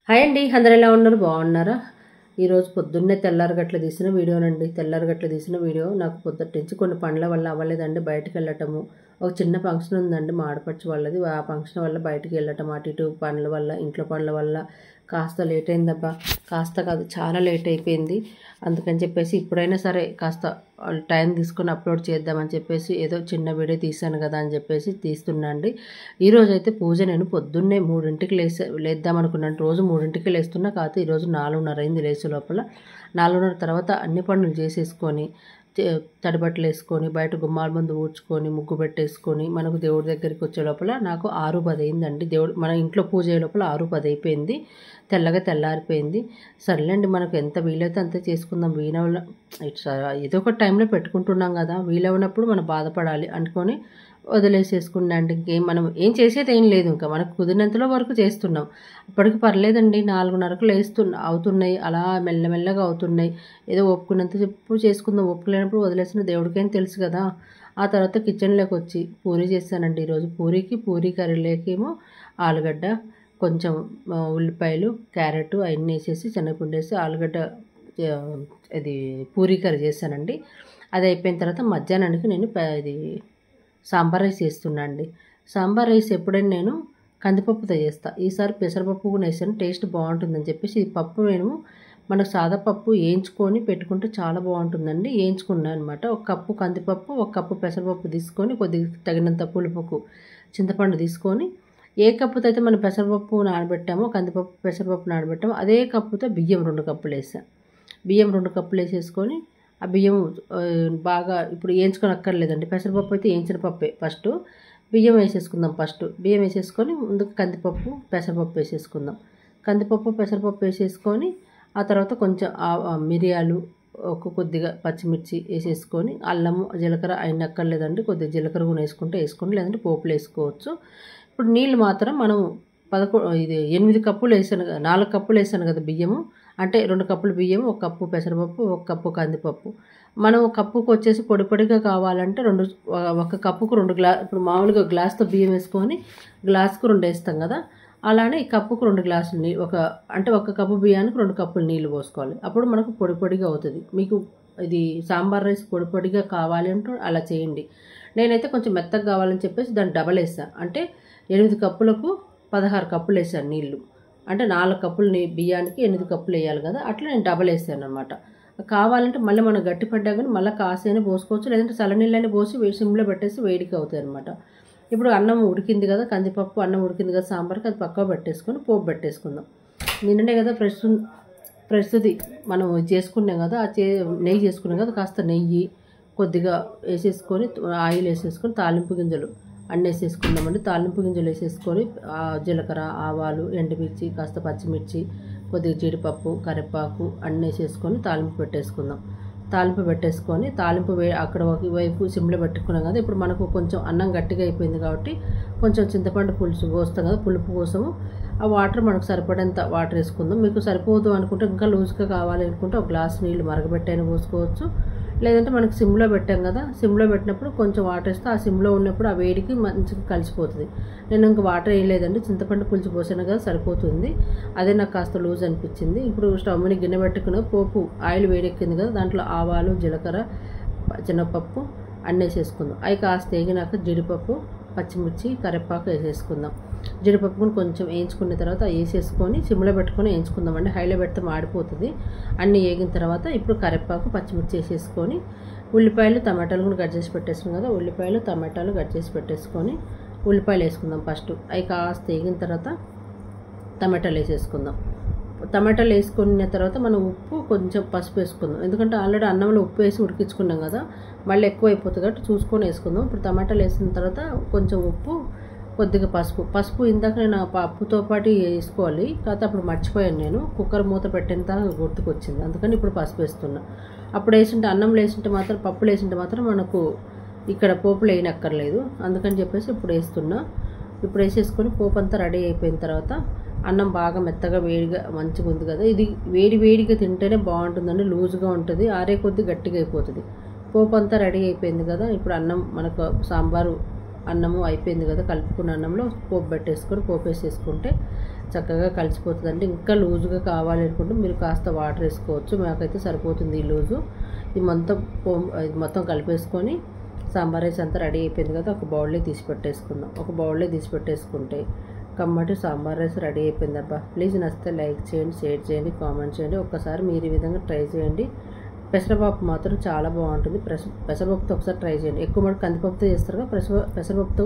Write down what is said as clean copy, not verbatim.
Hi అండి, అందరు ఎలా ఉన్నారు? బాగున్నారా? ఈరోజు పొద్దున్నే తెల్లారగట్ల తీసిన వీడియోనండి. తెల్లారగట్ల తీసిన వీడియో నాకు పొద్దుటి నుంచి కొన్ని పనుల వల్ల అవ్వలేదండి. బయటకు వెళ్ళటము, ఒక చిన్న ఫంక్షన్ ఉందండి మా ఆడపడుచు వాళ్ళది. ఆ ఫంక్షన్ వల్ల బయటకు వెళ్ళటం, అటు ఇటు పనుల వల్ల, ఇంట్లో పనుల వల్ల కాస్త లేట్ అయిందబ్బా. కాస్త కాదు, చాలా లేట్ అయిపోయింది. అందుకని చెప్పేసి ఇప్పుడైనా సరే కాస్త టైం తీసుకొని అప్లోడ్ చేద్దామని చెప్పేసి ఏదో చిన్న వీడియో తీశాను కదా అని చెప్పేసి తీస్తున్నా అండి. ఈరోజైతే పూజ నేను పొద్దున్నే 3ంటికి లేద్దాం అనుకున్నాను. రోజు 3ంటికి లేస్తున్నా, కాకపోతే ఈరోజు 4:30 అయింది లేచే లోపల. 4:30 తర్వాత అన్ని పనులు చేసేసుకొని, తడిబట్టలు వేసుకొని, బయట గుమ్మాల ముందు ఊడ్చుకొని, ముగ్గు పెట్టేసుకొని, మనకు దేవుడి దగ్గరికి వచ్చే లోపల నాకు 6:10 అయిందండి. మన ఇంట్లో పూజ అయ్యే లోపల 6:10 అయిపోయింది. తెల్లారిపోయింది. సర్లేండి, మనకు ఎంత వీలైతే అంతే చేసుకుందాం. ఏదో ఒక టైంలో పెట్టుకుంటున్నాం కదా, వీలైనప్పుడు మనం బాధపడాలి అనుకొని వదిలేసేసుకున్నాండి. ఇంకేం మనం ఏం చేసేది ఏం లేదు, ఇంకా మనకు కుదిరినంతలో వరకు చేస్తున్నాం. అప్పటికి పర్లేదండి, 4:30 అవుతున్నాయి. అలా మెల్లమెల్లగా అవుతున్నాయి. ఏదో ఒప్పుకున్నంత చెప్పు చేసుకుందాం, ఒప్పుకోలేనప్పుడు వదిలేసిన దేవుడికైనా తెలుసు కదా. ఆ తర్వాత కిచెన్లోకి వచ్చి పూరీ చేశానండి. ఈరోజు పూరీ కర్రీలోకేమో ఆలుగడ్డ, కొంచెం ఉల్లిపాయలు, క్యారెట్ అవన్నీ వేసేసి, శనగపిండి వేసి ఆలుగడ్డ ఇది పూరీ కర్రీ చేశానండి. అది అయిపోయిన తర్వాత మధ్యాహ్నానికి నేను ఇది సాంబార్ రైస్ చేస్తున్నా అండి. సాంబార్ రైస్ ఎప్పుడైనా నేను కందిపప్పుతో చేస్తాను. ఈసారి పెసరపప్పు కూడా వేసాను, టేస్ట్ బాగుంటుందని చెప్పేసి ఈ పప్పు నేను మనకు సాదా పప్పు వేయించుకొని పెట్టుకుంటే చాలా బాగుంటుందండి. వేయించుకున్నాను అనమాట. 1 కప్పు కందిపప్పు, 1 కప్పు పెసరపప్పు తీసుకొని, కొద్దిగా తగినంత పులుపుకు చింతపండు తీసుకొని, ఏ కప్పుతో అయితే మనం పెసరపప్పు నానబెట్టామో, కందిపప్పు పెసరపప్పు నానబెట్టామో అదే కప్పుతో బియ్యం 2 కప్పులు వేసాను. బియ్యం 2 కప్పులు వేసేసుకొని, ఆ బియ్యం బాగా ఇప్పుడు వేయించుకోనక్కర్లేదండి. పెసరపప్పు అయితే వేయించిన పప్పే. ఫస్ట్ బియ్యం వేసేసుకుందాం. బియ్యం వేసేసుకొని ముందుకు కందిపప్పు పెసరపప్పు వేసేసుకుందాం. కందిపప్పు పెసరపప్పు వేసేసుకొని, ఆ తర్వాత కొంచెం మిరియాలు, కొద్దిగా పచ్చిమిర్చి వేసేసుకొని, అల్లము జీలకర్ర అయినక్కర్లేదండి. కొద్దిగా జీలకర్ర కూడా వేసుకొని, లేదంటే పోపులు వేసుకోవచ్చు. ఇప్పుడు నీళ్ళు మాత్రం మనం 8 కప్పులు వేసాను కదా, 4 కప్పులు వేసాను కదా బియ్యము. అంటే 2 కప్పులు బియ్యము, 1 కప్పు పెసరపప్పు, 1 కప్పు కందిపప్పు. మనం కప్పుకు వచ్చేసి పొడిగా కావాలంటే 1 కప్పుకు 2 ఇప్పుడు మామూలుగా గ్లాస్తో బియ్యం వేసుకొని గ్లాస్కు 2 వేస్తాం కదా, అలానే ఈ కప్పుకు 2 గ్లాసులు నీళ్ళు, అంటే 1 కప్పు బియ్యానికి 2 కప్పులు నీళ్ళు పోసుకోవాలి. అప్పుడు మనకు పొడిగా అవుతుంది. మీకు ఇది సాంబార్ రైస్ పొడిగా కావాలి అంటే అలా చేయండి. నేనైతే కొంచెం మెత్తగా కావాలని చెప్పేసి దాన్ని డబల్ వేసాను. అంటే 8 కప్పులకు 16 కప్పులు వేసాను నీళ్ళు. అంటే 4 కప్పులు బియ్యానికి 8 కప్పులు వేయాలి కదా, అట్లా నేను డబల్ వేసాను అనమాట. కావాలంటే మళ్ళీ మనం గట్టి పడ్డా కానీ మళ్ళీ కాసైనా పోసుకోవచ్చు, లేదంటే చల్లనీళ్ళని పోసి సిమ్లో పెట్టేసి వేడికి అవుతాయి అనమాట. ఇప్పుడు అన్నం ఉడికింది కదా, కందిపప్పు అన్నం ఉడికింది కదా సాంబార్కి, అది పక్కకు పెట్టేసుకొని పోపు పెట్టేసుకుందాం. నిన్ననే కదా ఫ్రెష్ది మనం చేసుకున్నాం కదా, నెయ్యి చేసుకున్నాం కదా, కాస్త నెయ్యి కొద్దిగా వేసేసుకొని, ఆయిల్ వేసేసుకొని, తాలింపు గింజలు అన్నీ వేసేసుకుందామండి. తాలింపు గింజలు వేసేసుకొని, జీలకర్ర, ఆవాలు, ఎండుమిర్చి, కాస్త పచ్చిమిర్చి, కొద్దిగా జీడిపప్పు, కరివేపాకు అన్నీ వేసేసుకొని తాలింపు పెట్టేసుకుందాం. తాలింపు అక్కడ ఒకవైపు సిమ్లో పెట్టుకున్నాం కదా. ఇప్పుడు మనకు కొంచెం అన్నం గట్టిగా అయిపోయింది కాబట్టి కొంచెం చింతపండు పులుసు పోస్తాం కదా, పులుపు కోసము ఆ వాటర్ మనకు సరిపడేంత వాటర్ వేసుకుందాం. మీకు సరిపోదు అనుకుంటే, ఇంకా లూజ్గా కావాలి అనుకుంటే 1 గ్లాస్ నీళ్ళు మరగబెట్టైనా పోసుకోవచ్చు, లేదంటే మనకు సిమ్లో పెట్టాం కదా, సిమ్లో పెట్టినప్పుడు కొంచెం వాటర్ వేస్తే ఆ సిమ్లో ఉన్నప్పుడు ఆ వేడికి మంచిగా కలిసిపోతుంది. నేను ఇంకా వాటర్ వేయలేదండి, చింతపండు పులుసు పోసాను కదా, సరిపోతుంది. అదే నాకు కాస్త లూజ్ అనిపించింది. ఇప్పుడు స్టవ్ మీద గిన్నె పెట్టుకున్న పోపు ఆయిల్ వేడెక్కింది కదా, దాంట్లో ఆవాలు, జీలకర్ర, శనగపప్పు అన్నీ వేసేసుకుందాం. అవి కాస్త వేగినాక జీడిపప్పు, పచ్చిమిర్చి, కరివేపాకు వేసేసుకుందాం. జీడిపప్పును కొంచెం వేయించుకున్న తర్వాత వేసేసుకొని సిమ్లో పెట్టుకొని వేయించుకుందామండి. హైలో పెడితే మాడిపోతుంది. అన్నీ వేగిన తర్వాత ఇప్పుడు కరివేపాకు, పచ్చిమిర్చి వేసేసుకొని, ఉల్లిపాయలు, టమాటాలు కూడా కట్ చేసి పెట్టేసుకున్నాం కదా, ఉల్లిపాయలు, టమాటాలు కట్ చేసి పెట్టేసుకొని ఉల్లిపాయలు వేసుకుందాం ఫస్ట్. అవి కాస్త వేగిన తర్వాత టమాటాలు వేసేసుకుందాం. టమాటాలు వేసుకున్న తర్వాత మనం ఉప్పు, కొంచెం పసుపు వేసుకుందాం. ఎందుకంటే ఆల్రెడీ అన్నంలో ఉప్పు వేసి ఉడికించుకున్నాం కదా, మళ్ళీ ఎక్కువ అయిపోతుంది కాబట్టి చూసుకొని వేసుకుందాం. ఇప్పుడు టమాటాలు వేసిన తర్వాత కొంచెం ఉప్పు, కొద్దిగా పసుపు ఇందాక నేను పప్పుతో పాటు వేసుకోవాలి, కాకపోతే అప్పుడు మర్చిపోయాను. నేను కుక్కర్ మూత పెట్టేంత గుర్తుకొచ్చింది, అందుకని ఇప్పుడు పసుపు వేస్తున్నా. అప్పుడు వేసింటే, అన్నంలో వేసింటే మాత్రం, పప్పులు వేసింటే మాత్రం మనకు ఇక్కడ పోపులు వేయనక్కర్లేదు, అందుకని చెప్పేసి ఇప్పుడు వేస్తున్నా. ఇప్పుడు వేసేసుకొని పోపు అంతా రెడీ అయిపోయిన తర్వాత, అన్నం బాగా మెత్తగా వేడిగా మంచిగా ఉంది కదా, ఇది వేడిగా తింటేనే బాగుంటుందండి. లూజ్గా ఉంటుంది, ఆరే కొద్ది గట్టిగా అయిపోతుంది. పోపు అంతా రెడీ అయిపోయింది కదా, ఇప్పుడు అన్నం మనకు సాంబారు అన్నము అయిపోయింది కదా, కలుపుకున్న అన్నంలో పోపు వేసేసుకుంటే చక్కగా కలిసిపోతుందండి. ఇంకా లూజుగా కావాలి అనుకుంటే మీరు కాస్త వాటర్ వేసుకోవచ్చు. మాకైతే సరిపోతుంది ఈ లూజు. ఇది మొత్తం కలిపేసుకొని సాంబార్ రైస్ అంతా రెడీ అయిపోయింది కదా, ఒక బౌల్లో తీసి పెట్టేసుకుందాం. ఒక బౌల్లో తీసి పెట్టేసుకుంటే కమ్మటి సాంబార్ రైస్ రెడీ అయిపోయింది. అబ్బా ప్లీజ్ నచ్చితే లైక్ చేయండి, షేర్ చేయండి, కామెంట్ చేయండి. ఒక్కసారి మీరు ఈ విధంగా ట్రై చేయండి. పెసరపప్పు మాత్రం చాలా బాగుంటుంది. పెసరపప్పుతో ఒకసారి ట్రై చేయండి. ఎక్కువ మటుకు కందిపప్పుతో చేస్తారు కదా, పెసరపప్పుతో